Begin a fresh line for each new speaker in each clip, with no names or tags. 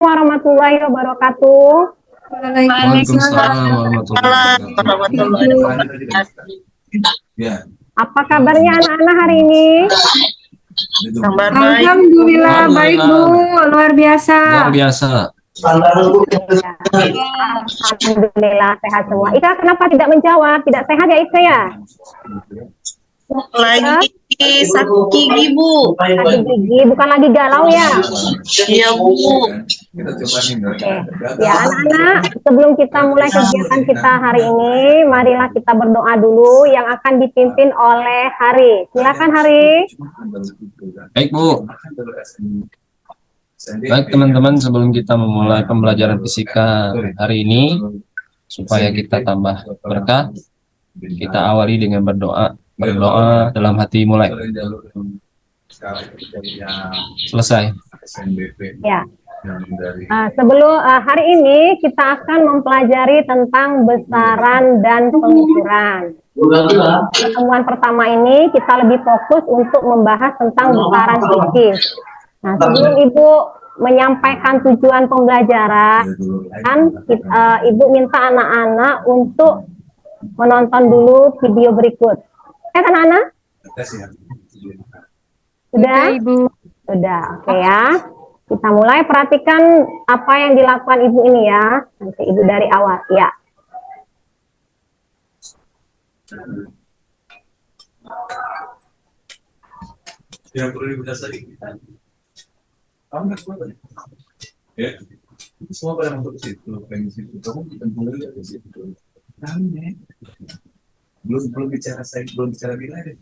Warahmatullahi wabarakatuh.
Waalaikumsalam warahmatullahi wabarakatuh.
Apa kabarnya anak-anak hari ini?
Alhamdulillah baik Bu, luar biasa.
Luar biasa.
Alhamdulillah sehat semua. Ika kenapa tidak menjawab? Tidak sehat ya Ika ya?
Lagi sakit gigi Bu.
Sakit gigi, bukan lagi galau ya?
Iya Bu.
Oke. Ya anak-anak, sebelum kita mulai kegiatan kita hari ini, marilah kita berdoa dulu yang akan dipimpin oleh Hari. Silakan Hari.
Baik Bu. Baik teman-teman, sebelum kita memulai pembelajaran fisika hari ini, supaya kita tambah berkah, kita awali dengan berdoa. Berdoa dalam hati mulai. Selesai.
Ya. Sebelum hari ini kita akan mempelajari tentang besaran dan pengukuran. Pertemuan pertama ini kita lebih fokus untuk membahas tentang besaran fikih. Nah, sebelum Ibu menyampaikan tujuan pembelajaran, Ibu minta anak-anak untuk menonton dulu video berikut. Anak-anak? Sudah?
Ibu.
Sudah, oke ya. Kita mulai, perhatikan apa yang dilakukan Ibu ini ya. Nanti Ibu dari awal, ya.
Yang perlu didasari ya, semua pada masuk ke situ, pengen situ, kamu kembali ke situ. Rame. Belum bicara saya, belum bicara wilayah,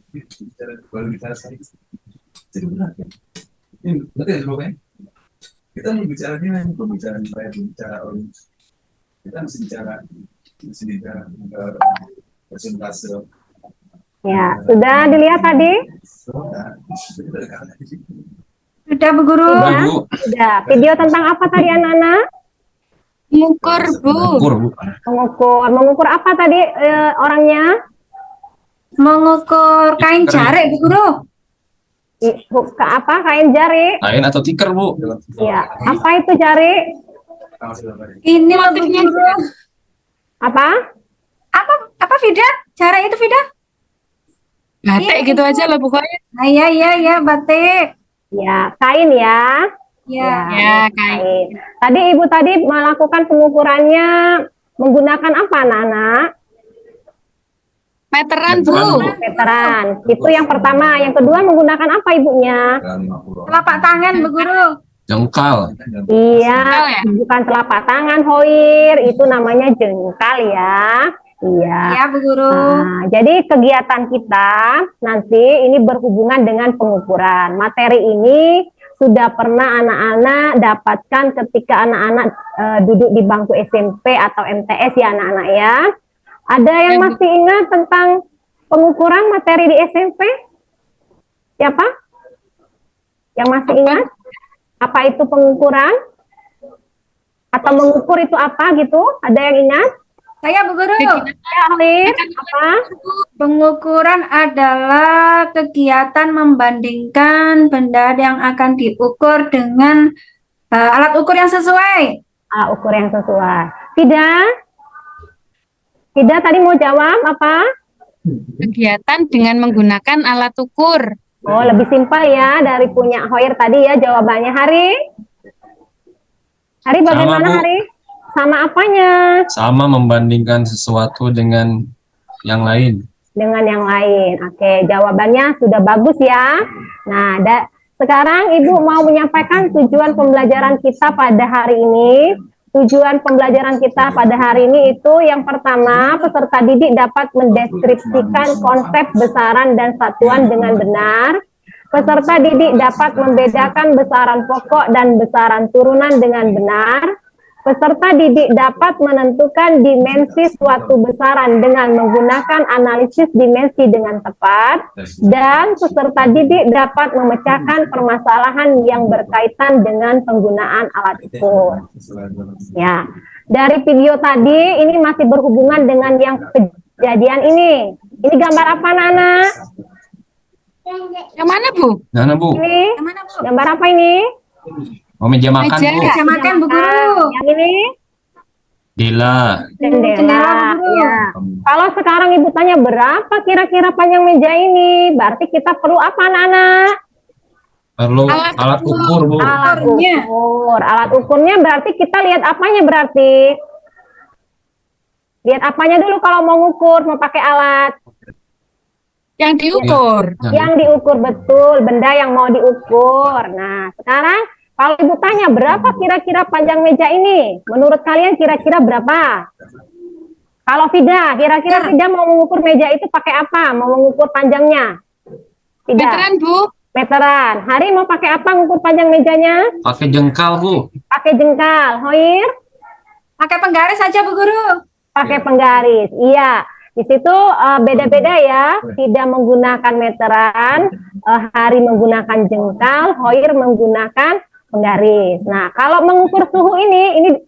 belum bicara saya. Jadi benar kan? Ini betul ya kan? Kita mau bicara nilai, belum bicara wilayah, belum bicara orang. Kita masih bicara persentase.
Ya, sudah dilihat tadi?
Sudah Bu Guru.
Sudah. Video tentang apa tadi anak-anak?
Mengukur Bu.
Mengukur apa tadi orangnya?
Mengukur kain jarik Bu Guru.
Apa kain jari?
Kain atau tikar Bu?
Ya, apa itu jari?
Ini Bu Guru.
Apa?
Apa Vida? Jari itu Vida?
Batik gitu aja lah pokoknya.
Iya batik.
Ya, kain ya.
Ya,
kain.
Tadi Ibu tadi melakukan pengukurannya menggunakan apa anak-anak?
Meteran Bu.
Meteran. Itu yang pertama. Yang kedua menggunakan apa Ibunya?
Telapak tangan Bu Guru.
Jengkal.
Iya,
ya?
bukan telapak tangan Hoir, itu namanya jengkal ya. Iya.
Iya Bu Guru.
Nah, jadi kegiatan kita nanti ini berhubungan dengan pengukuran. Materi ini sudah pernah anak-anak dapatkan ketika anak-anak duduk di bangku SMP atau MTS ya anak-anak ya. Ada yang masih ingat tentang pengukuran materi di SMP? Siapa? Yang masih ingat? Apa itu pengukuran? Atau mengukur itu apa gitu? Ada yang ingat?
Saya Bu Guru.
Ya, Alif, apa?
Pengukuran adalah kegiatan membandingkan benda yang akan diukur dengan alat ukur yang sesuai.
Ukur yang sesuai. Tidak tadi mau jawab apa?
Kegiatan dengan menggunakan alat ukur.
Oh, lebih simpel ya dari punya Hoir tadi ya jawabannya. Hari bagaimana
Sama, Bu.
Hari? Sama apanya?
Sama membandingkan sesuatu dengan yang lain.
Dengan yang lain. Oke, jawabannya sudah bagus ya. Nah, sekarang Ibu mau menyampaikan tujuan pembelajaran kita pada hari ini. Tujuan pembelajaran kita pada hari ini itu yang pertama, peserta didik dapat mendeskripsikan konsep besaran dan satuan dengan benar. Peserta didik dapat membedakan besaran pokok dan besaran turunan dengan benar. Peserta didik dapat menentukan dimensi suatu besaran dengan menggunakan analisis dimensi dengan tepat, dan peserta didik dapat memecahkan permasalahan yang berkaitan dengan penggunaan alat ukur. Ya, dari video tadi ini masih berhubungan dengan yang kejadian ini. Ini gambar apa, Nana?
Yang mana Bu?
Mana Bu?
Ini
Yang mana Bu?
gambar apa ini?
Oh, meja makan,
Meja.
Bu.
Meja makan, Bu Guru.
Yang ini
Jendela.
jendela.
Jendela, Bu Guru.
Ya. Kalau sekarang ibu tanya berapa kira-kira panjang meja ini, berarti kita perlu apa anak-anak?
Perlu
Alat
alat
ukur.
ukur, Bu.
Alat
Ukurnya.
ukur. Alat ukurnya berarti kita lihat apanya berarti? Lihat apanya dulu kalau mau ngukur, mau pakai alat.
Yang diukur.
Yang diukur betul, benda yang mau diukur. Nah, sekarang kalau ibu tanya berapa kira-kira panjang meja ini? Menurut kalian kira-kira berapa? Kalau Fida, kira-kira Fida mau mengukur meja itu pakai apa? Mau mengukur panjangnya? Fida,
Meteran, Bu.
meteran. Hari mau pakai apa mengukur panjang mejanya?
Pakai jengkal, Bu.
Pakai jengkal. Hoir?
Pakai penggaris saja, Bu Guru.
Pakai penggaris. Iya. Di situ beda-beda ya, tidak menggunakan meteran, Hari menggunakan jengkal, Hoir menggunakan penggaris. Nah, kalau mengukur suhu ini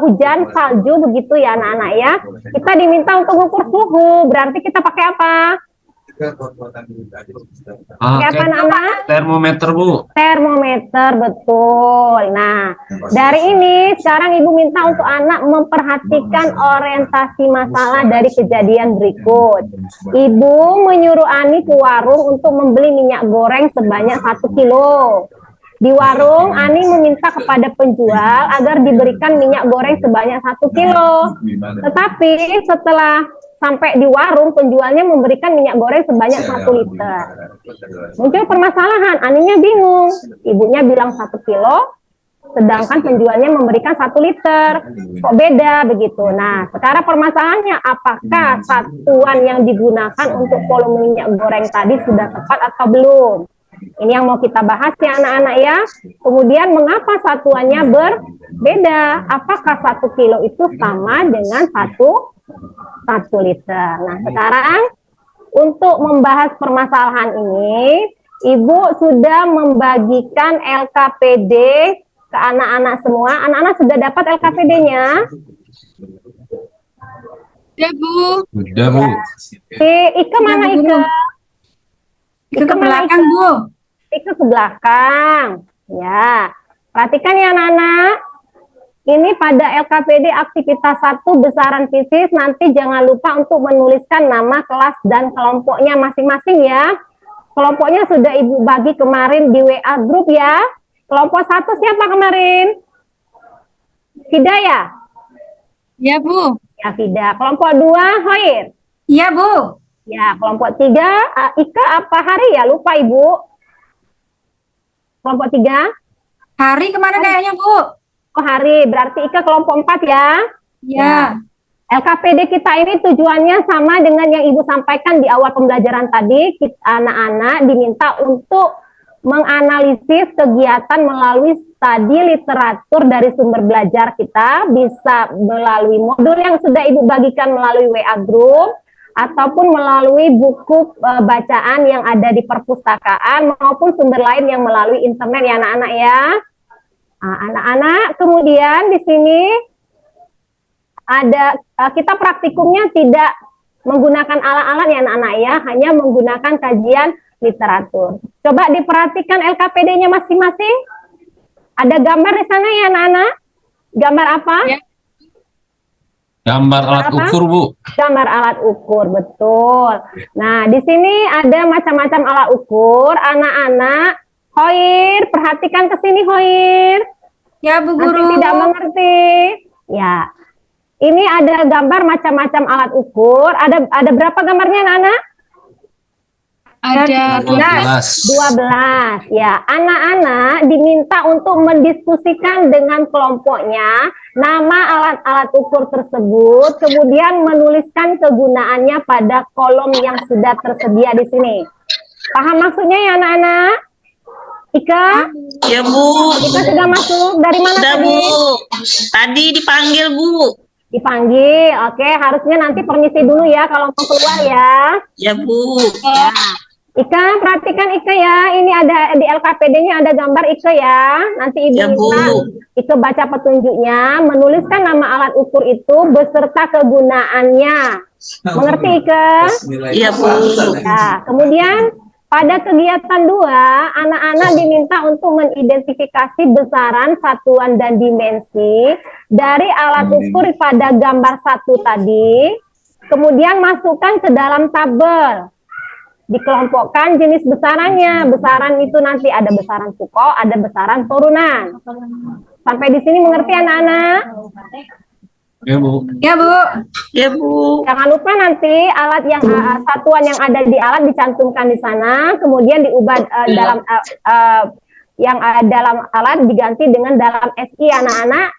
hujan, salju begitu ya anak-anak ya. Kita diminta untuk mengukur suhu, berarti kita pakai apa? Pakai apa
Pakai
anak-anak?
termometer, Bu.
Termometer, betul. Nah, dari ini sekarang ibu minta untuk anak memperhatikan orientasi masalah dari kejadian berikut. Ibu menyuruh Ani ke warung untuk membeli minyak goreng sebanyak 1 kilo. Di warung, Ani meminta kepada penjual agar diberikan minyak goreng sebanyak 1 kilo. Tetapi setelah sampai di warung, penjualnya memberikan minyak goreng sebanyak 1 liter. Muncul permasalahan, Aninya bingung. Ibunya bilang 1 kilo, sedangkan penjualnya memberikan 1 liter. Kok beda begitu? Nah, sekarang permasalahannya apakah satuan yang digunakan untuk volume minyak goreng tadi sudah tepat atau belum? Ini yang mau kita bahas ya anak-anak ya. Kemudian mengapa satuannya berbeda? Apakah 1 kilo itu sama dengan 1 liter? Nah, sekarang untuk membahas permasalahan ini, Ibu sudah membagikan LKPD ke anak-anak semua. Anak-anak sudah dapat LKPD-nya?
Ya, Bu.
Udah, Bu.
Si Ike mana
Bu Guru.
Ike?
Ke belakang, Bu.
Ike ke belakang. Ya, perhatikan ya anak-anak. Ini pada LKPD aktivitas 1 besaran fisis, nanti jangan lupa untuk menuliskan nama kelas dan kelompoknya masing-masing ya. Kelompoknya sudah Ibu bagi kemarin di WA grup ya. Kelompok 1 siapa kemarin? Fida ya?
Ya, Bu.
Ya Fida. Kelompok 2 Hoir?
Iya, Bu.
Ya, kelompok 3 Ika apa Hari ya? Lupa Ibu. Kelompok 3?
Hari kemana kayaknya, Bu?
Oh Hari, berarti Ika kelompok 4 ya?
Iya.
LKPD kita ini tujuannya sama dengan yang Ibu sampaikan di awal pembelajaran tadi. Anak-anak diminta untuk menganalisis kegiatan melalui studi literatur dari sumber belajar kita, bisa melalui modul yang sudah Ibu bagikan melalui WA Group, ataupun melalui buku bacaan yang ada di perpustakaan, maupun sumber lain yang melalui internet ya anak-anak ya. Anak-anak, kemudian di sini ada kita praktikumnya tidak menggunakan alat-alat ya anak-anak ya, hanya menggunakan kajian literatur. Coba diperhatikan LKPD-nya masing-masing. Ada gambar di sana ya anak-anak? Gambar apa?
Ya.
Gambar alat
Apa?
ukur, Bu.
Gambar alat ukur, betul. Nah, di sini ada macam-macam alat ukur. Anak-anak, Hoir, perhatikan ke sini Hoir.
Ya, Bu
Nanti
Guru.
tidak mengerti. Ya. Ini ada gambar macam-macam alat ukur. Ada berapa gambarnya anak-anak?
Ada
12.
12. Ya, anak-anak diminta untuk mendiskusikan dengan kelompoknya nama alat-alat ukur tersebut, kemudian menuliskan kegunaannya pada kolom yang sudah tersedia di sini. Paham maksudnya ya anak-anak? Ika?
Ya, Bu.
Ika sudah masuk? Dari mana
Sudah,
tadi?
Bu. Tadi dipanggil, Bu.
Dipanggil. Oke, harusnya nanti permisi dulu ya kalau mau keluar ya.
Ya, Bu.
Ya. Ika, perhatikan Ika ya. Ini ada di LKPD-nya ada gambar Ika ya. Nanti Ibu
Ya, Bu.
minta Ika baca petunjuknya, menuliskan nama alat ukur itu beserta kegunaannya. Mengerti Ika?
Iya, Bu.
Ya, kemudian Pada kegiatan 2, anak-anak diminta untuk mengidentifikasi besaran, satuan, dan dimensi dari alat ukur pada gambar 1 tadi, kemudian masukkan ke dalam tabel. Dikelompokkan jenis besarannya. Besaran itu nanti ada besaran pokok, ada besaran turunan. Sampai di sini mengerti anak-anak?
Ya, Bu.
Ya, Bu.
Ya, Bu.
Jangan lupa nanti alat yang satuan yang ada di alat dicantumkan di sana, kemudian diubah dalam yang dalam alat diganti dengan dalam SI anak-anak.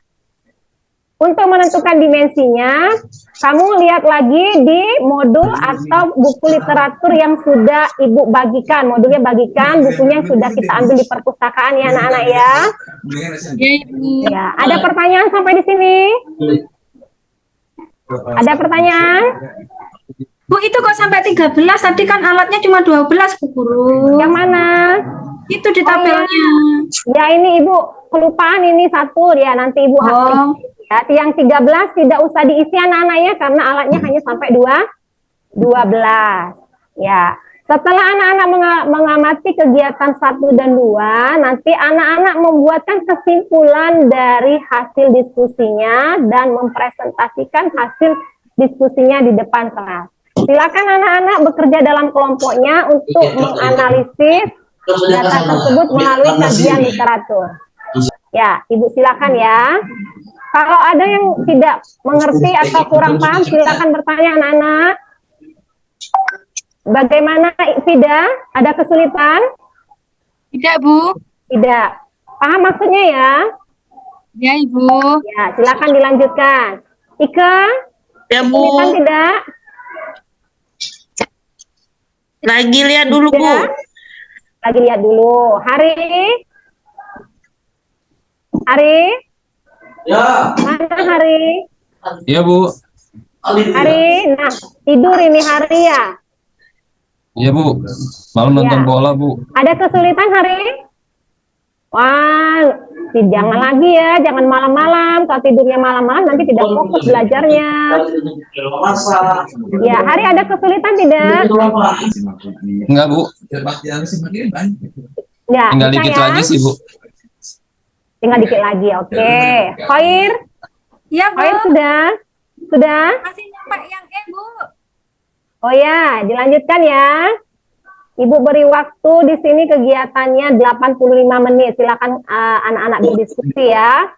Untuk menentukan dimensinya, kamu lihat lagi di modul atau buku literatur yang sudah Ibu bagikan. Modulnya bagikan, bukunya yang sudah kita ambil di perpustakaan ya anak-anak ya.
Ya, Ibu.
Ya, ada pertanyaan sampai di sini? Ada pertanyaan?
Bu, itu kok sampai 13? Tadi kan alatnya cuma 12, Bu Guru.
Yang mana?
Itu di tabelnya.
Ya ini Ibu kelupaan ini satu ya, nanti Ibu hapus.
Oh,
Ya, yang 13 tidak usah diisi anak-anak ya, karena alatnya hanya sampai 12. Ya, setelah anak-anak mengamati kegiatan 1 dan 2, nanti anak-anak membuatkan kesimpulan dari hasil diskusinya dan mempresentasikan hasil diskusinya di depan kelas. Silakan anak-anak bekerja dalam kelompoknya untuk menganalisis data tersebut melalui kajian literatur. Ya, Ibu silakan ya. Kalau ada yang tidak mengerti atau kurang paham, silakan bertanya anak-anak. Bagaimana Fida? Ada kesulitan?
Tidak, Bu.
Tidak. Paham maksudnya ya?
Ya, Ibu.
Ya, silakan dilanjutkan. Ika,
Ya, Bu.
kesulitan tidak?
Lagi lihat dulu, Bu.
Tidak? Lagi lihat dulu. Hari?
Ya,
Mana Hari?
Iya, Bu.
Hari, nah tidur ini Hari ya?
Iya, Bu. Malam nonton
Ya.
bola, Bu.
Ada kesulitan Hari? Wah, jangan lagi ya, jangan malam-malam. Kalau tidurnya malam-malam nanti tidak fokus belajarnya. Ya, Hari ada kesulitan tidak?
Enggak, Bu.
Ya,
Tinggal
bisa
dikit
ya?
lagi sih, Bu.
Tinggal dikit lagi, oke. Khair,
ya, Bu.
Khair sudah? Sudah?
Masih nyampe yang E, Bu.
Oh ya, dilanjutkan ya. Ibu beri waktu di sini kegiatannya 85 menit. Silakan anak-anak berdiskusi ya.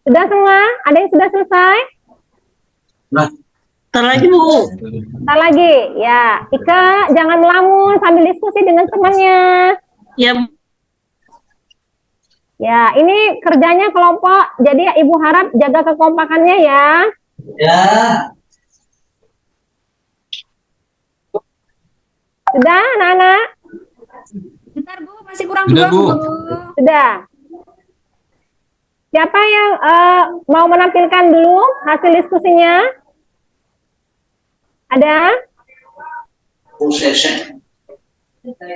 Sudah semua? Ada yang sudah selesai?
Ntar lagi, Bu.
Ntar lagi, ya. Ika, jangan melamun sambil diskusi dengan temannya.
Ya, Bu.
Ya, ini kerjanya kelompok. Jadi Ibu harap jaga kekompakannya ya.
ya.
Sudah, anak-anak?
Bentar, Bu. Masih kurang
Sudah,
2,
Bu.
Bu.
Sudah. Siapa yang mau menampilkan dulu hasil diskusinya? Ada?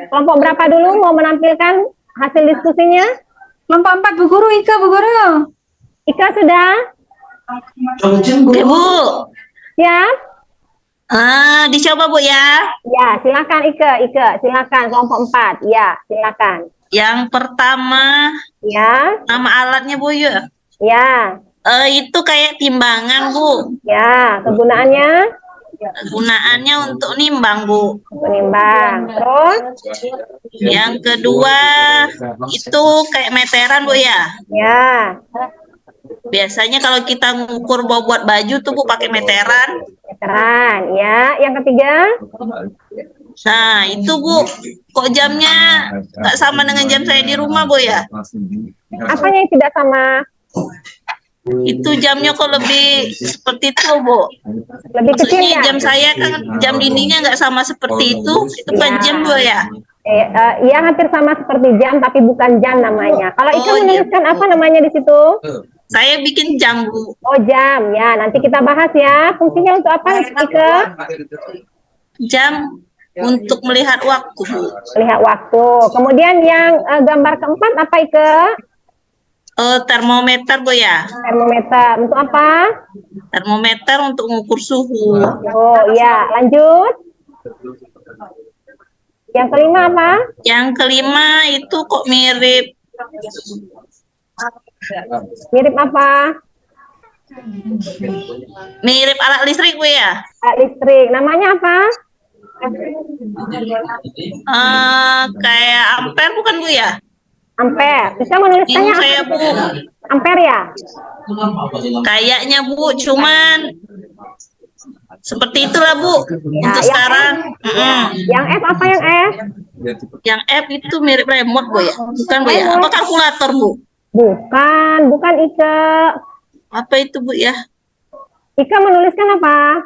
Kelompok berapa dulu mau menampilkan hasil diskusinya?
Kelompok 4, Bu Guru. Ika, Bu Guru.
Ika sudah?
Ya, Bu.
Siap?
Dicoba, Bu, ya.
Ya, silakan Ika, silakan kelompok 4. Ya, silakan.
Yang pertama,
Ya,
nama alatnya, Bu, ya.
ya,
Itu kayak timbangan, Bu.
ya. Kegunaannya
Gunaannya untuk nimbang, Bu.
menimbang. Terus,
Yang kedua, itu kayak meteran, Bu, ya.
ya,
Biasanya kalau kita ngukur buat baju tuh, Bu, pakai meteran.
meteran. Ya, yang ketiga,
Nah, itu, Bu. Kok jamnya nggak sama dengan jam saya di rumah, Bu, ya?
apanya yang tidak sama?
Itu jamnya kok lebih seperti itu, Bu.
Lebih kecil
Maksudnya
ya?
jam saya kan jam dindingnya nggak sama seperti itu. Itu kan jam, Bu, ya?
Iya, hampir sama seperti jam, tapi bukan jam namanya. Kalau Ika
Oh, iya.
menuliskan apa namanya di situ?
Saya bikin jam, Bu.
Oh, jam. Ya, nanti kita bahas ya. Fungsinya untuk apa, Ika?
Jam untuk melihat waktu, Bu.
Lihat waktu. Kemudian yang gambar keempat apa, Ika?
Termometer, Bu, ya?
Termometer. Untuk apa?
Termometer untuk mengukur suhu.
Oh, iya. Lanjut. Yang kelima apa?
Yang kelima itu kok mirip
Mirip apa?
mirip alat listrik Bu ya.
Alat listrik. Namanya apa?
Kayak ampere bukan Bu ya?
Ampere. Bisa
Bingung
menuliskannya apa?
saya Bu.
Ampere ya?
Kayaknya Bu, cuman seperti itulah Bu untuk
yang
sekarang.
Yang F apa yang F?
Yang F itu mirip remote Bu ya? Bukan Bu ya? Apa kalkulator Bu?
Bukan Ike.
Apa itu Bu ya?
Ike menuliskan apa?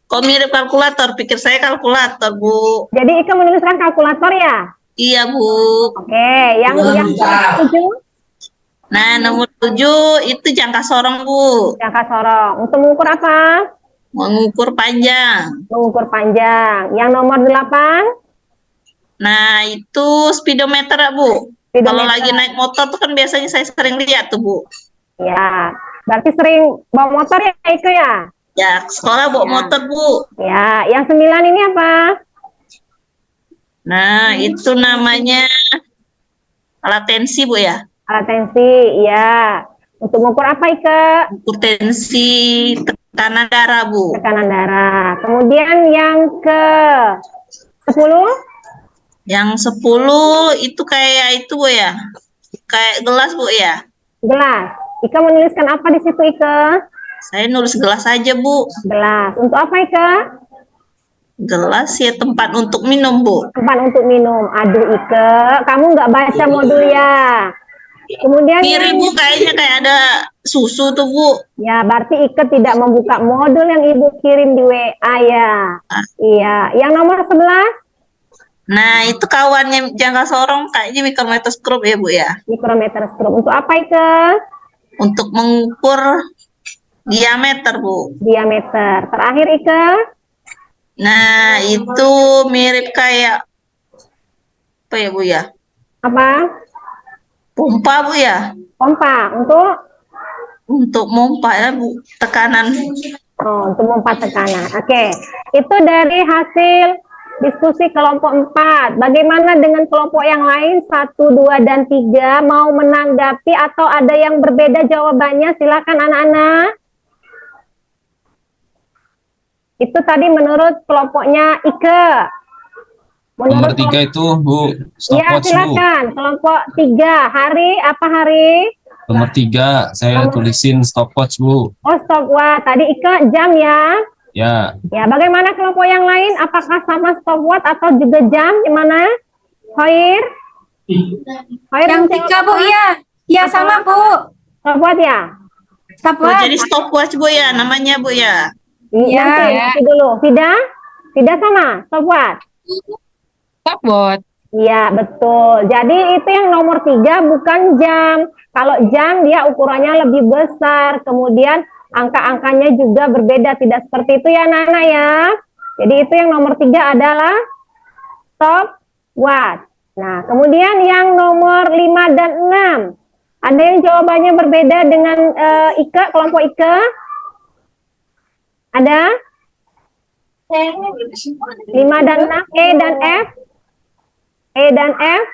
Kok mirip kalkulator? Pikir saya kalkulator Bu.
Jadi Ike menuliskan kalkulator ya?
Iya Bu.
Oke, yang 7?
Nah, nomor 7 itu jangka sorong Bu.
Jangka sorong. Untuk mengukur apa?
Mengukur panjang.
Mengukur panjang. Yang nomor 8?
Nah, itu speedometer Bu.
Speedometer.
Kalau lagi naik motor tuh kan biasanya saya sering lihat tuh Bu.
Ya, berarti sering bawa motor ya Ike ya?
Ya, sekolah bawa motor Bu.
Ya, yang 9 ini apa?
Nah, itu namanya alat tensi Bu ya.
Alat tensi, ya. Untuk mengukur apa Ike?
Ukur tensi tekanan darah Bu.
Tekanan darah. Kemudian yang ke 10?
Yang 10 itu kayak itu Bu ya. Kayak gelas Bu ya.
Gelas. Ike menuliskan apa di situ Ike?
Saya nulis gelas aja Bu.
Gelas. Untuk apa Ike?
Gelas ya tempat untuk minum Bu.
Tempat untuk minum. Aduh Ike, kamu nggak baca modul ya. Kemudian
Mirip Bu, kayaknya kayak ada susu tuh Bu.
ya, berarti Ike tidak membuka modul yang Ibu kirim di WA ya. Iya. Yang nomor 11?
Nah, itu kawannya jangka sorong kayaknya mikrometroskop ya Bu ya.
Mikrometroskop. Untuk apa Ike?
Untuk mengukur diameter Bu.
Diameter. Terakhir Ike?
Nah, itu mirip kayak apa ya Bu ya?
Apa?
Pompa Bu ya.
Pompa.
Untuk pompa ya Bu, tekanan.
Oh, untuk memompa tekanan. Oke. Itu dari hasil diskusi kelompok 4. Bagaimana dengan kelompok yang lain 1, 2, dan 3? Mau menanggapi atau ada yang berbeda jawabannya? Silakan anak-anak. Itu tadi menurut kelompoknya Ike.
Nomor 3 itu Bu,
Ya,
stopwatch Bu.
silakan. Kelompok 3. Hari, apa hari?
Nomor 3 saya tulisin stopwatch Bu.
Oh, stopwatch. Tadi Ike jam ya.
Ya,
Ya, bagaimana kelompok yang lain? Apakah sama stopwatch atau juga jam? Gimana? Hoir? Hoir
Yang
menjawab
3 Bu
apa?
ya. Ya sama Bu.
Stopwatch ya?
Oh,
Stopwatch.
jadi stopwatch Bu ya, namanya Bu ya.
Iya, nanti dulu. Tidak sama stopwatch.
Stopwatch.
Iya, betul. Jadi itu yang nomor 3 bukan jam. Kalau jam dia ukurannya lebih besar. Kemudian angka-angkanya juga berbeda. Tidak seperti itu ya anak-anak ya. Jadi itu yang nomor 3 adalah stopwatch. Nah, kemudian yang nomor 5 dan 6. Ada yang jawabannya berbeda dengan Ike, kelompok Ike? Ada? 5 dan 6, E dan F? E dan F?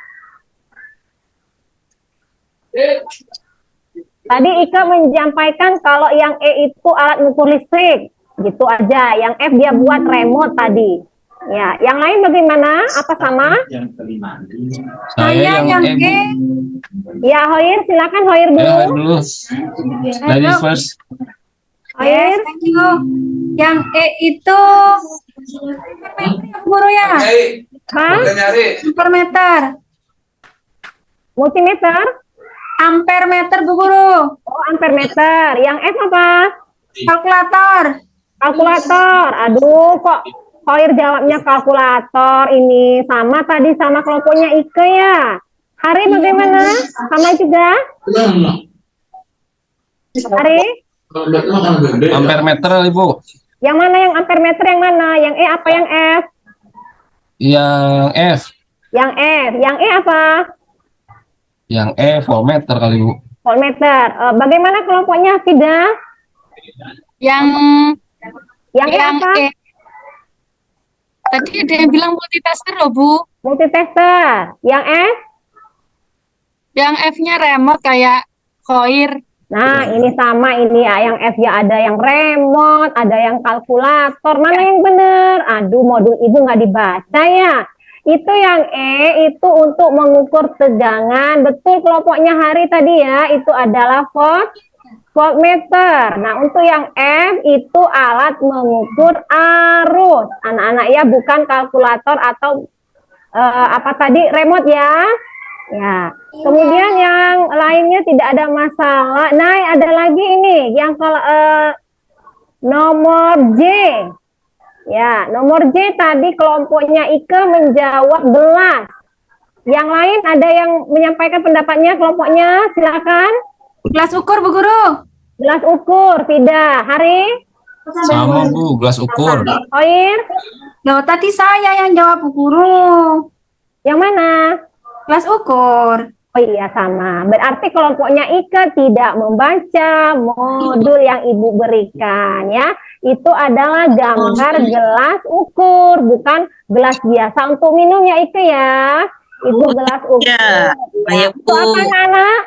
Tadi Ika menyampaikan kalau yang E itu alat mengukur listrik. Gitu aja. Yang F dia buat remote tadi. Ya, yang lain bagaimana? Apa sama?
saya yang
yang
E Bu.
E.
Ya, Hoir, silakan Hoir
Ya,
dulu.
dulu. Ladies first.
Yes,
Hoir,
thank you. Yang E itu guru ya,
Hah?
per meter,
Multimeter?
ampere meter Bu Guru,
Oh, ampere meter. Yang F apa?
kalkulator.
Kalkulator. Aduh, kok Hoir jawabnya kalkulator ini. Sama tadi sama kelompoknya Ike ya. Hari bagaimana? Sama juga? Hari?
Ampere meter Ibu.
Yang mana yang ampere meter yang mana? Yang E apa yang F?
Yang F.
Yang F. Yang E apa?
Yang E voltmeter kali Bu.
Voltmeter. Bagaimana kelompoknya Fida?
Yang
Yang E
yang
apa?
E Tadi ada yang bilang multitasker loh, Bu.
Multitasker. Yang F?
Yang F-nya remote kayak Khoir.
Nah, ini sama ini ya. Yang F ya ada yang remote, ada yang kalkulator. Mana yang benar? Aduh, modul ibu nggak dibaca ya. Itu yang E, itu untuk mengukur tegangan. Betul kelompoknya hari tadi ya, itu adalah voltmeter. Nah, untuk yang F itu alat mengukur arus. Anak-anak ya, bukan kalkulator atau apa tadi, remote ya. Ya, kemudian yang lainnya tidak ada masalah. Nah, ada lagi ini yang kalau nomor J. Ya, nomor J tadi kelompoknya Ike menjawab gelas. Yang lain ada yang menyampaikan pendapatnya kelompoknya, silakan.
Gelas ukur, Bu Guru.
Gelas ukur, Fida. Hari?
Sama Bu, gelas ukur.
Oir?
Loh, tadi saya yang jawab, Bu Guru.
Yang mana?
Gelas ukur.
Oh iya sama. Berarti kelompoknya Ika tidak membaca modul yang Ibu berikan ya. Itu adalah gambar gelas ukur, bukan gelas biasa untuk minum ya Ika ya. Itu gelas ukur.
Ya,
Ya.
baik,
Itu apa
Bu.
anak-anak?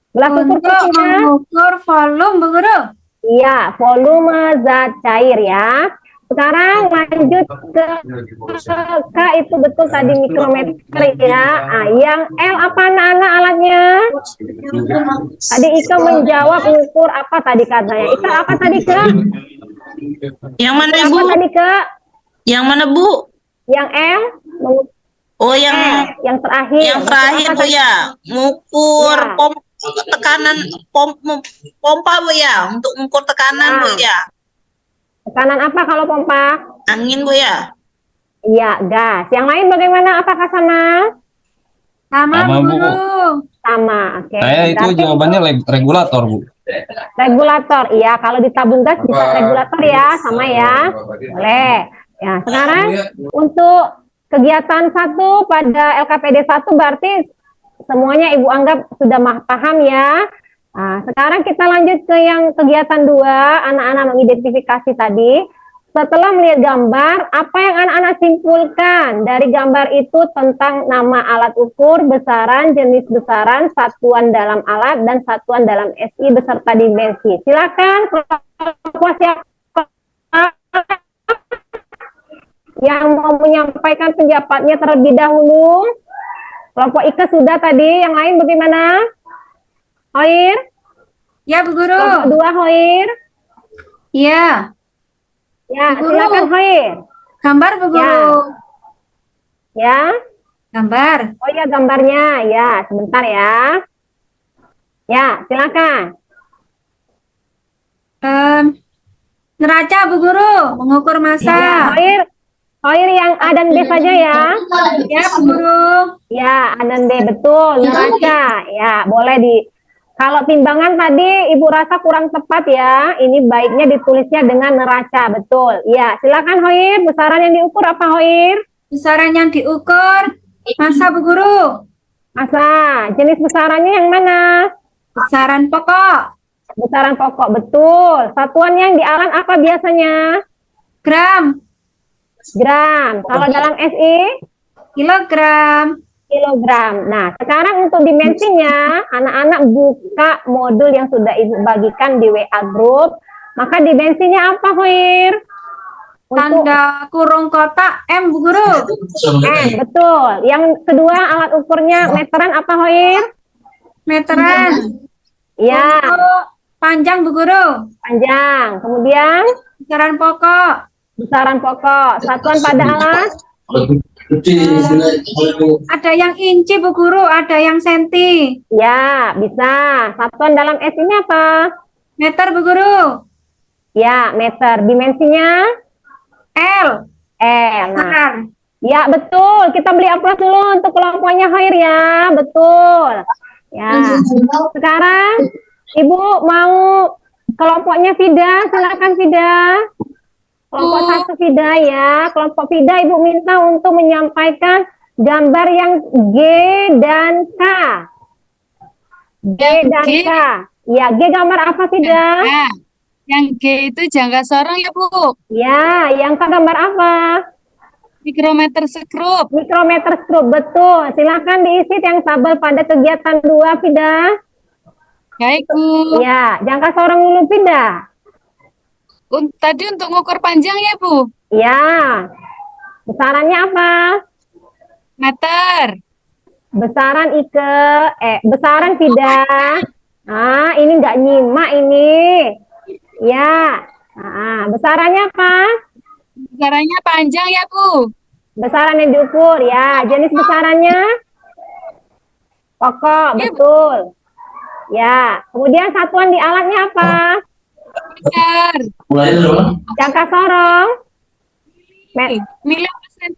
Gelas ukur
Untuk
kecilnya?
mengukur volume, Bu Guru.
Iya, volume zat cair ya. Sekarang lanjut ke K, itu betul tadi mikrometer ya. Ah, yang L apa anak-anak alatnya? Tadi Ika menjawab ukur apa tadi katanya? Ika apa tadi Kak?
Yang mana,
Apa
Bu?
tadi Kak?
Yang mana, Bu?
Yang L?
Oh, yang
Yang terakhir.
yang terakhir,
Apa
Bu
tadi?
ya. Mengukur
Ya.
tekanan pompa, Bu ya. Untuk mengukur tekanan, Bu ya.
Tekanan apa kalau pompa?
Angin, Bu ya.
Iya, gas. Yang lain bagaimana? Apakah sama?
Sama,
Sama,
Bu
Bu.
Guru.
Sama, oke.
Saya itu
Berarti
jawabannya regulator, Bu.
regulator, iya. Kalau di tabung gas bisa regulator ya, sama ya. Boleh. Ya, sekarang untuk kegiatan 1 pada LKPD 1 berarti semuanya Ibu anggap sudah paham ya. Nah, sekarang kita lanjut ke yang kegiatan 2, anak-anak mengidentifikasi tadi. Setelah melihat gambar, apa yang anak-anak simpulkan dari gambar itu tentang nama alat ukur, besaran, jenis besaran, satuan dalam alat, dan satuan dalam SI beserta dimensi. Silakan, kelompok siapa yang mau menyampaikan pendapatnya terlebih dahulu? Kelompok Ika sudah tadi, yang lain bagaimana? Hoir?
Ya, Bu Guru.
Kelompok 2, Hoir?
Iya.
Ya,
Bu Guru.
silakan Hoir.
Gambar, Bu Guru.
Ya.
Gambar.
Oh ya, gambarnya. Ya, sebentar ya. Ya, silakan.
Neraca, Bu Guru. Mengukur
Ya,
massa.
Hoir yang A dan B saja ya.
Ya, Bu Guru.
Ya, A dan B betul, neraca. Ya, boleh di. Kalau timbangan tadi Ibu rasa kurang tepat ya. Ini baiknya ditulisnya dengan neraca, betul. Ya, silakan Hoir. Besaran yang diukur apa Hoir?
Besaran yang diukur. Massa, Bu Guru.
Masa, jenis besarannya yang mana?
Besaran pokok.
Besaran pokok, betul. Satuan yang dialan apa biasanya?
Gram.
Gram. Kalau dalam SI?
Kilogram.
Kilogram. Nah, sekarang untuk dimensinya, anak-anak buka modul yang sudah Ibu bagikan di WA group. Maka dimensinya apa, Hoir? Untuk
Tanda kurung kotak M, Bu Guru.
M, betul. Yang kedua alat ukurnya meteran apa, Hoir?
Meteran.
Ya,
Untuk panjang, Bu Guru.
panjang. Kemudian
Besaran pokok.
besaran pokok. Satuan pada alat?
Ada yang inci, Bu Guru. Ada yang senti.
Ya, bisa. Satuan dalam S ini apa?
Meter, Bu Guru.
Ya, meter. Dimensinya?
L.
L. Nah,
Besar.
ya, betul. Kita beli aplaus dulu untuk kelompoknya Hoir ya. Betul. Ya. Sekarang Ibu mau kelompoknya Fida. Silakan Fida. Kelompok 1 Fida ya. Kelompok Fida Ibu minta untuk menyampaikan gambar yang G dan K. G dan
G.
K. Ya, G gambar apa Fida?
Nah, yang G itu jangka sorong ya, Bu.
Ya, yang K gambar apa?
Mikrometer sekrup.
Mikrometer skrup, betul. Silakan diisi yang tabel pada kegiatan 2, Fida.
Baik, Bu.
Ya, jangka sorong dulu, Fida.
Tadi untuk ngukur panjang ya, Bu?
Ya, besarannya apa?
Meter.
Besaran Fida. Ah, ini nggak nyimak ini. Ya, besarannya apa?
Besarannya panjang ya, Bu?
Besaran yang diukur, ya. Jenis besarannya? Pokok,
Iya, Bu.
betul. Ya, kemudian satuan di alatnya apa?
Meter.
Jangka sorong.
Mili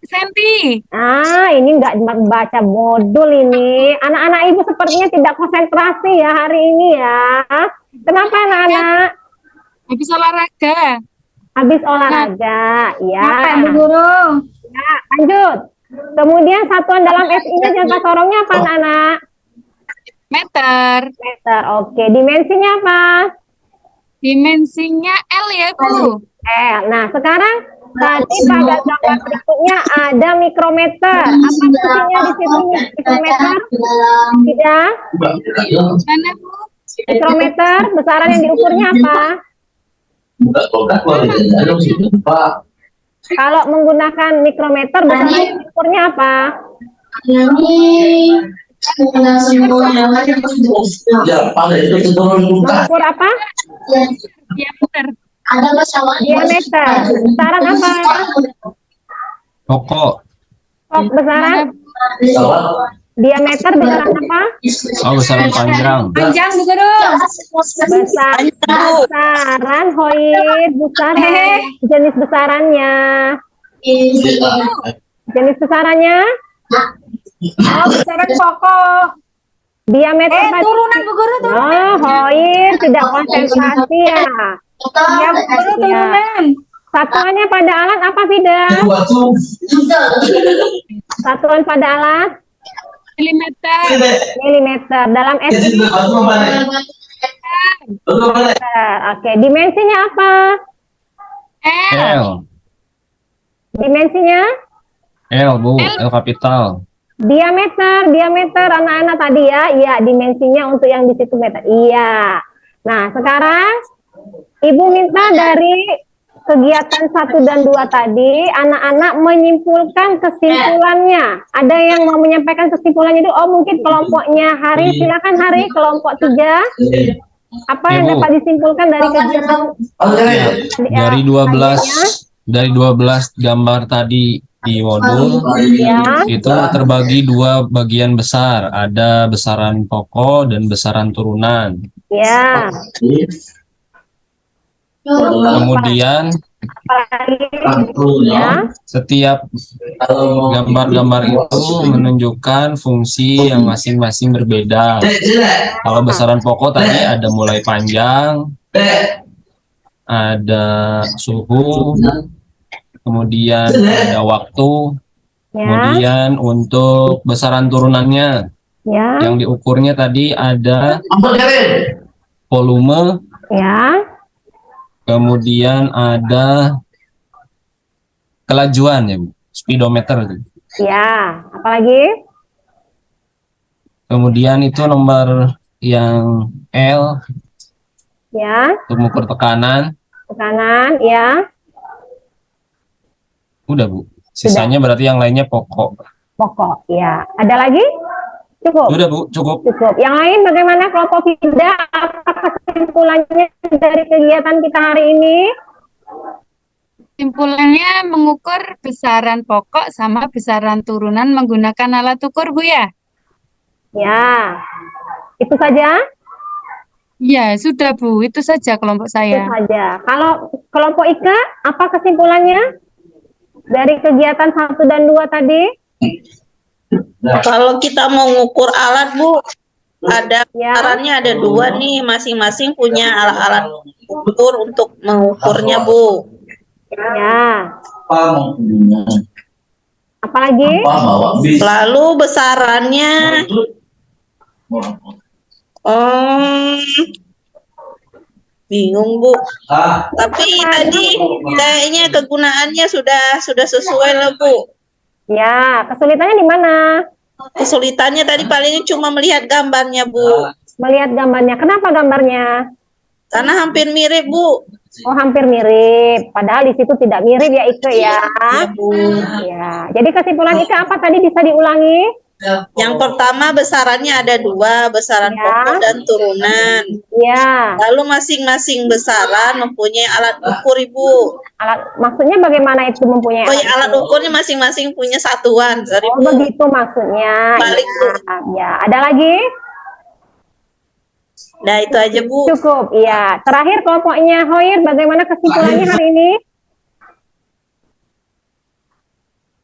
senti.
Ini nggak baca modul ini. Anak-anak ibu sepertinya tidak konsentrasi ya hari ini ya. Kenapa anak-anak?
Habis olahraga.
Habis olahraga, ya.
Apa, Bu Guru?
Ya, lanjut. Kemudian satuan dalam SI-nya jangka sorongnya apa anak-anak?
Meter.
Meter, oke. Dimensinya apa?
Dimensinya L ya, Bu?
Nah, sekarang tadi pada gambar berikutnya ada mikrometer. Apa fungsinya di situ mikrometer? Tidak.
Mana, Bu?
Mikrometer, besaran yang diukurnya apa? Kalau menggunakan mikrometer, besaran yang diukurnya apa? Mengukur apa?
Diameter.
Diameter. Besaran apa?
Pokok.
Besaran? Diameter besaran apa?
Besaran panjang.
Panjang, Bu Guru.
Besaran Hoir, besaran. Jenis besarannya. Jenis besarannya?
Oh, besaran pokok.
Diameter
Turunan, Bu Guru, tuh.
Oh, Hoir tidak konsentrasi ya.
Ya, Bu Guru, turunan.
Satuannya pada alat apa, Fida? Satuan pada alat?
Milimeter.
Milimeter. Dalam SI? Oke, dimensinya apa?
L.
L.
Dimensinya?
L, Bu. L kapital.
Diameter anak-anak tadi ya. Iya, dimensinya untuk yang di situ meter. Iya. Nah, sekarang Ibu minta dari kegiatan 1 dan 2 tadi, anak-anak menyimpulkan kesimpulannya. Ada yang mau menyampaikan kesimpulannya dulu? Oh, mungkin kelompoknya Hari. Silakan Hari, kelompok 3. Apa yang
Bu.
dapat disimpulkan dari kegiatan
Dari 12 gambar tadi di modul
ya?
itu terbagi 2 bagian besar, ada besaran pokok dan besaran turunan.
Ya.
Kemudian
Apalagi ya?
setiap gambar-gambar itu menunjukkan fungsi yang masing-masing berbeda. Kalau besaran pokok tadi ada mulai panjang, ada suhu, kemudian ada waktu,
Ya.
kemudian untuk besaran turunannya
Ya.
yang diukurnya tadi ada volume,
Ya.
kemudian ada kelajuan ya, Bu, speedometer.
Ya. Apalagi?
Kemudian itu nomor yang L
Ya.
untuk mengukur tekanan.
Tekanan. Ya.
Udah, Bu. Sisanya berarti yang lainnya pokok.
Pokok. Ya. Ada lagi? Cukup.
Udah, Bu, cukup.
Cukup. Yang lain bagaimana kelompok Fida? Apa kesimpulannya dari kegiatan kita hari ini?
Simpulannya mengukur besaran pokok sama besaran turunan menggunakan alat ukur, Bu ya?
Ya. Itu saja?
Ya, sudah Bu. Itu saja kelompok
Itu
saya.
saja. Kalau kelompok Ika, apa kesimpulannya dari kegiatan 1 dan 2 tadi?
Kalau kita mau ngukur alat, Bu, ada
Ya.
besarannya ada 2 nih, masing-masing punya alat-alat ukur untuk mengukurnya, Bu.
Ya. Apalagi?
Lalu besarannya, bingung, Bu. Tapi tadi kayaknya kegunaannya sudah sesuai lah, Bu.
Ya, kesulitannya di mana?
Kesulitannya tadi paling cuma melihat gambarnya, Bu.
Melihat gambarnya. Kenapa gambarnya?
Karena hampir mirip, Bu.
Oh, hampir mirip. Padahal di situ tidak mirip ya, Ike ya.
Iya, Bu.
Ya. Jadi kesimpulan Ike apa tadi, bisa diulangi?
Yang pertama besarannya ada dua, besaran
Ya.
pokok dan turunan.
Ya.
Lalu masing-masing besaran mempunyai alat ukur, Ibu.
Maksudnya bagaimana itu mempunyai
Oh ya, alat ukurnya masing-masing punya satuan. Sorry,
Oh,
Bu.
begitu maksudnya.
Balik, Bu.
Ya, ada lagi?
Nah, itu aja, Bu.
Cukup, iya. Terakhir kelompoknya Hoir, bagaimana kesimpulannya hari ini?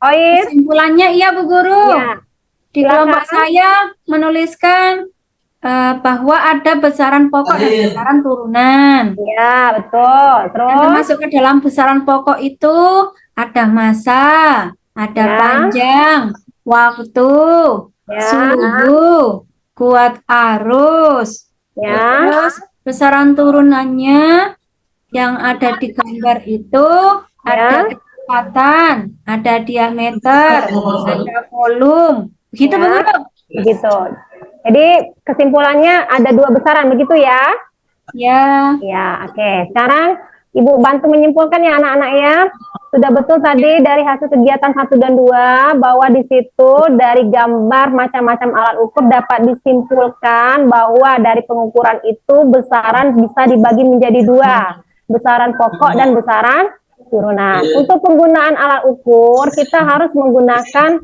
Hoir?
Kesimpulannya iya Bu Guru.
Ya.
Di kelompok saya menuliskan bahwa ada besaran pokok dan besaran turunan.
Ya, betul.
Dan
Terus?
termasuk ke dalam besaran pokok itu ada masa, ada
Ya.
panjang, waktu,
Ya.
suhu, kuat arus.
Ya.
Terus besaran turunannya yang ada di gambar itu ada kecepatan, ada diameter, ada volume. Begitu Bu
Ya.
Guru?
Begitu. Jadi kesimpulannya ada dua besaran, begitu ya?
Ya.
Ya, oke. Sekarang Ibu bantu menyimpulkan ya anak-anak ya. Sudah betul tadi dari hasil kegiatan 1 dan 2 bahwa di situ dari gambar macam-macam alat ukur dapat disimpulkan bahwa dari pengukuran itu besaran bisa dibagi menjadi dua. Besaran pokok dan besaran turunan. Untuk penggunaan alat ukur kita harus menggunakan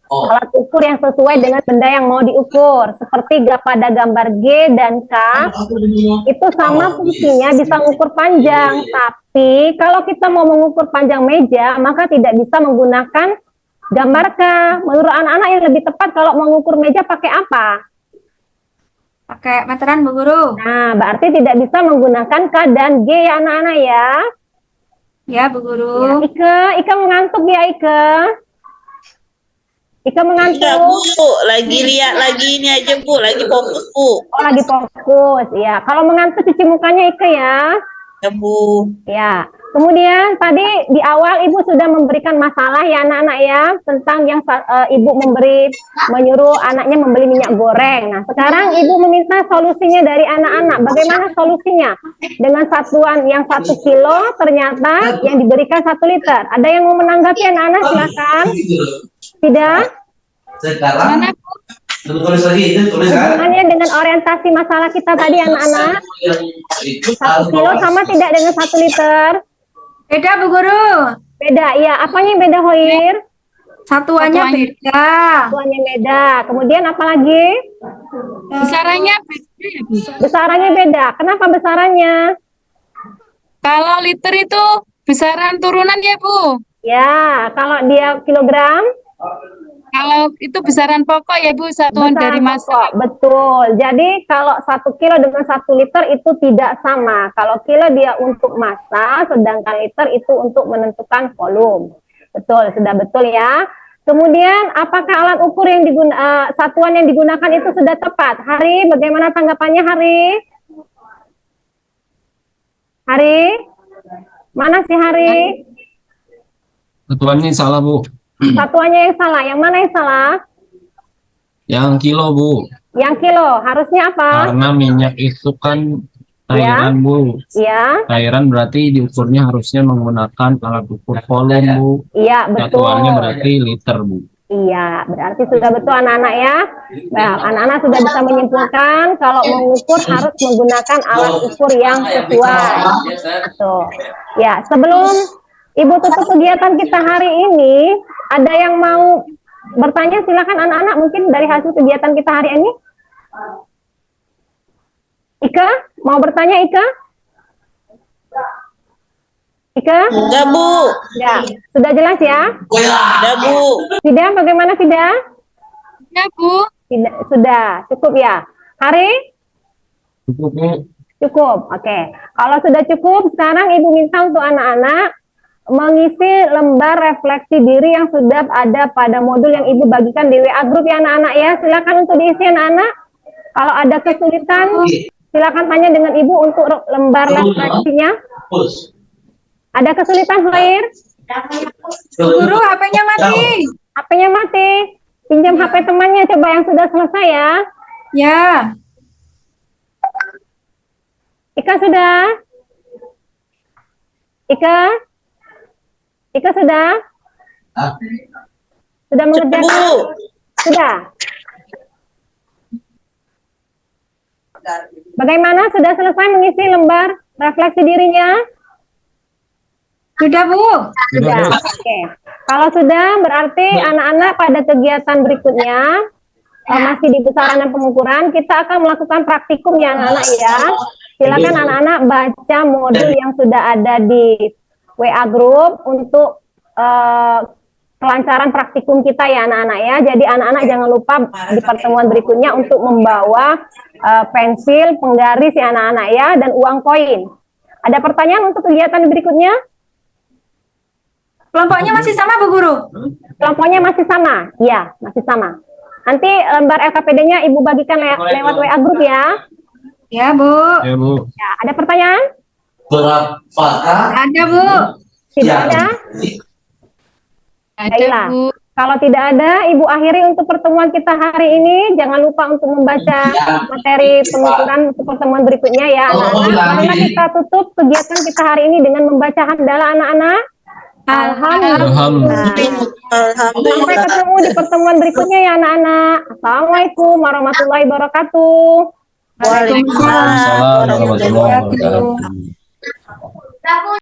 alat ukur yang sesuai dengan benda yang mau diukur. Seperti pada gambar G dan K, itu sama fungsinya bisa mengukur panjang. Tapi kalau kita mau mengukur panjang meja, maka tidak bisa menggunakan gambar K. Menurut anak-anak yang lebih tepat kalau mengukur meja pakai apa?
Pakai meteran Bu Guru.
Nah, berarti tidak bisa menggunakan K dan G ya anak-anak ya.
Ya Bu
Ya,
Guru.
Ike mengantuk ya Ike. Ike mengantuk.
Iya, Bu. Lagi lihat lagi ini aja, Bu. Lagi fokus, Bu.
Oh, lagi fokus. Ya, kalau mengantuk cuci mukanya Ike ya.
Ya, Bu.
Ya. Kemudian tadi di awal Ibu sudah memberikan masalah ya anak-anak ya tentang yang Ibu menyuruh anaknya membeli minyak goreng. Nah, sekarang Ibu meminta solusinya dari anak-anak. Bagaimana solusinya? Dengan satuan yang 1 kilo ternyata yang diberikan 1 liter. Ada yang mau menanggapi anak-anak? Silakan. Tidak?
Sekarang
Mana Bu?
tulis lagi itu tulis kan.
Hubungannya dengan orientasi masalah kita tadi anak-anak. 1 kilo sama tidak dengan 1 liter?
Beda Bu Guru.
Beda, iya. Apanya yang beda, Hoir?
Satuannya
Satuannya.
beda.
Satuannya beda. Kemudian apa lagi?
Besarannya beda ya Bu?
Besarannya beda. Kenapa besarannya?
Kalau liter itu besaran turunan ya Bu?
Ya, kalau dia kilogram,
Kalau itu besaran pokok ya Bu, satuan
besaran
dari massa.
pokok. Betul. Jadi kalau 1 kilo dengan 1 liter itu tidak sama. Kalau kilo dia untuk massa, sedangkan liter itu untuk menentukan volume. Betul, sudah betul ya. Kemudian apakah alat ukur yang satuan yang digunakan itu sudah tepat? Hari, bagaimana tanggapannya Hari? Hari? Mana sih Hari?
Satuannya salah, Bu.
Satuannya yang salah. Yang mana yang salah?
Yang kilo, Bu.
Yang kilo. Harusnya apa?
Karena minyak itu kan cairan, Bu.
Iya.
Cairan berarti diukurnya harusnya menggunakan alat ukur volume, Bu.
Iya, betul.
Satuannya berarti liter, Bu.
Iya, berarti sudah betul anak-anak ya. Nah, anak-anak sudah bisa menyimpulkan kalau mengukur harus menggunakan alat ukur yang sesuai. Tuh. Ya, sebelum Ibu tutup kegiatan kita hari ini, ada yang mau bertanya? Silakan anak-anak mungkin dari hasil kegiatan kita hari ini. Ika, mau bertanya Ika? Ika?
Enggak, Bu.
Ya, sudah jelas ya?
Udah, Bu.
Fida, bagaimana Fida?
Ya Bu,
Sudah, cukup ya? Hari?
Cukup, Bu.
Cukup, oke. Kalau sudah cukup, sekarang Ibu minta untuk anak-anak mengisi lembar refleksi diri yang sudah ada pada modul yang Ibu bagikan di WA Group ya anak-anak ya. Silakan untuk diisi anak-anak. Kalau ada kesulitan, silakan tanya dengan Ibu untuk lembar refleksinya. Ada kesulitan, Hoir?
Bu Guru HP-nya mati.
HP-nya mati. Pinjam HP temannya coba yang sudah selesai ya.
Ya,
Ika sudah? Ika? Ika sudah? Sudah
Cepet,
mengerjakan?
Bu.
Sudah. Bagaimana? Sudah selesai mengisi lembar refleksi dirinya?
sudah Bu.
Sudah. Oke. Kalau sudah, berarti anak-anak pada kegiatan berikutnya masih di besaran dan pengukuran, kita akan melakukan praktikum ya anak-anak ya. Silakan anak-anak baca modul yang sudah ada di WA Group untuk kelancaran praktikum kita ya anak-anak ya. Jadi anak-anak jangan lupa di pertemuan berikutnya untuk membawa pensil, penggaris ya anak-anak ya, dan uang koin. Ada pertanyaan untuk kegiatan berikutnya?
Kelompoknya masih sama Bu Guru?
Kelompoknya masih sama? Iya, masih sama. Nanti lembar LKPD-nya Ibu bagikan lewat WA Group ya.
Ya Bu.
Ya, Bu.
Ya, ada pertanyaan?
Ada Bu.
Tidak ada?
Ada,
Baiklah.
Bu.
Kalau tidak ada, Ibu akhiri untuk pertemuan kita hari ini. Jangan lupa untuk membaca materi pengukuran untuk pertemuan berikutnya ya anak-anak. Karena kita tutup kegiatan kita hari ini dengan membaca hamdalah anak-anak. Alhamdulillah. Sampai
Alhamdulillah.
ketemu di pertemuan berikutnya ya anak-anak. Assalamualaikum warahmatullahi wabarakatuh.
Waalaikumsalam
Waalaikumsalam warahmatullahi
warahmatullahi
wabarakatuh.